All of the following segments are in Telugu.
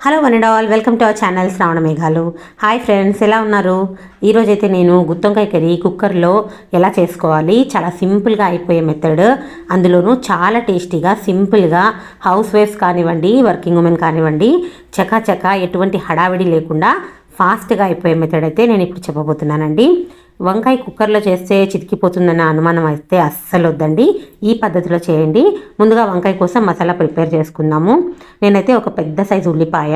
Hello one and all, welcome to our channel Shravana Meghalu. Hi friends, ఎలా ఉన్నారు? ఈరోజైతే నేను గుత్తొంకాయ కర్రీ కుక్కర్లో ఎలా చేసుకోవాలి, చాలా సింపుల్గా అయిపోయే మెథడ్, అందులోనూ చాలా టేస్టీగా సింపుల్గా హౌస్ వైఫ్స్ కానివ్వండి, వర్కింగ్ ఉమెన్ కానివ్వండి, చకాచకా ఎటువంటి హడావిడి లేకుండా ఫాస్ట్గా అయిపోయే మెథడ్ అయితే నేను ఇప్పుడు చెప్పబోతున్నానండి. వంకాయ కుక్కర్లో చేస్తే చితికిపోతుందన్న అనుమానం అయితే అస్సలు వద్దండి. ఈ పద్ధతిలో చేయండి. ముందుగా వంకాయ కోసం మసాలా ప్రిపేర్ చేసుకుందాము. నేనైతే ఒక పెద్ద సైజు ఉల్లిపాయ,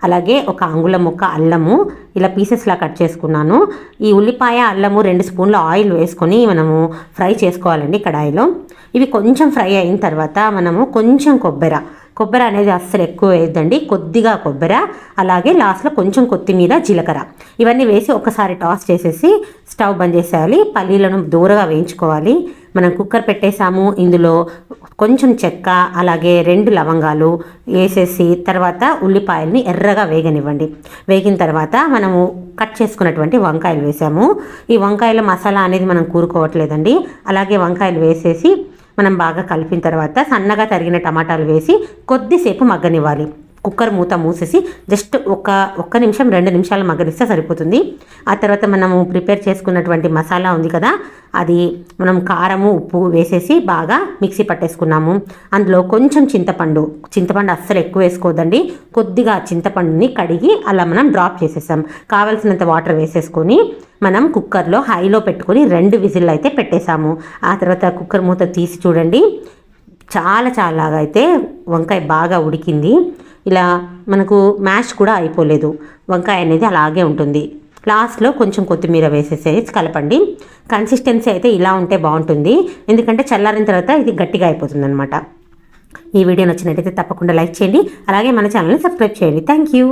అలాగే ఒక అంగుళం ముక్క అల్లము ఇలా పీసెస్లా కట్ చేసుకున్నాను. ఈ ఉల్లిపాయ అల్లము 2 స్పూన్ల ఆయిల్ వేసుకొని మనము ఫ్రై చేసుకోవాలండి కడాయిలో. ఇవి కొంచెం ఫ్రై అయిన తర్వాత మనము కొంచెం కొబ్బరి అనేది అస్సలు ఎక్కువ వేయద్దండి, కొద్దిగా కొబ్బరి, అలాగే లాస్ట్లో కొంచెం కొత్తిమీర, జీలకర్ర ఇవన్నీ వేసి ఒకసారి టాస్ చేసేసి స్టవ్ బంద్ చేసేయాలి. పల్లీలను దూరగా వేయించుకోవాలి. మనం కుక్కర్ పెట్టేసాము. ఇందులో కొంచెం చెక్క, అలాగే 2 లవంగాలు వేసేసి తర్వాత ఉల్లిపాయల్ని ఎర్రగా వేగనివ్వండి. వేగిన తర్వాత మనము కట్ చేసుకున్నటువంటి వంకాయలు వేసాము. ఈ వంకాయల మసాలా అనేది మనం కూరుకోవట్లేదండి. అలాగే వంకాయలు వేసేసి మనం బాగా కలిపిన తర్వాత సన్నగా తరిగిన టమాటాలు వేసి కొద్దిసేపు మగ్గనివ్వాలి. కుక్కర్ మూత మూసేసి జస్ట్ ఒక్క నిమిషం 2 నిమిషాలు మగ్గనిస్తే సరిపోతుంది. ఆ తర్వాత మనము ప్రిపేర్ చేసుకున్నటువంటి మసాలా ఉంది కదా, అది మనం కారము, ఉప్పు వేసేసి బాగా మిక్సీ పట్టేసుకున్నాము. అందులో కొంచెం చింతపండు అస్సలు ఎక్కువ వేసుకోవద్దండి, కొద్దిగా చింతపండుని కడిగి అలా మనం డ్రాప్ చేసేసాం. కావలసినంత వాటర్ వేసేసుకొని మనం కుక్కర్లో హైలో పెట్టుకొని 2 విజిల్లు అయితే పెట్టేశాము. ఆ తర్వాత కుక్కర్ మూత తీసి చూడండి, చాలా అయితే వంకాయ బాగా ఉడికింది. ఇలా మనకు మ్యాష్ కూడా అయిపోలేదు, వంకాయ అనేది అలాగే ఉంటుంది. లాస్ట్లో కొంచెం కొత్తిమీర వేసేసేసి కలపండి. కన్సిస్టెన్సీ అయితే ఇలా ఉంటే బాగుంటుంది, ఎందుకంటే చల్లారిన తర్వాత ఇది గట్టిగా అయిపోతుంది అనమాట. ఈ వీడియో నచ్చినట్టయితే తప్పకుండా లైక్ చేయండి, అలాగే మన ఛానల్ని సబ్స్క్రైబ్ చేయండి. Thank you.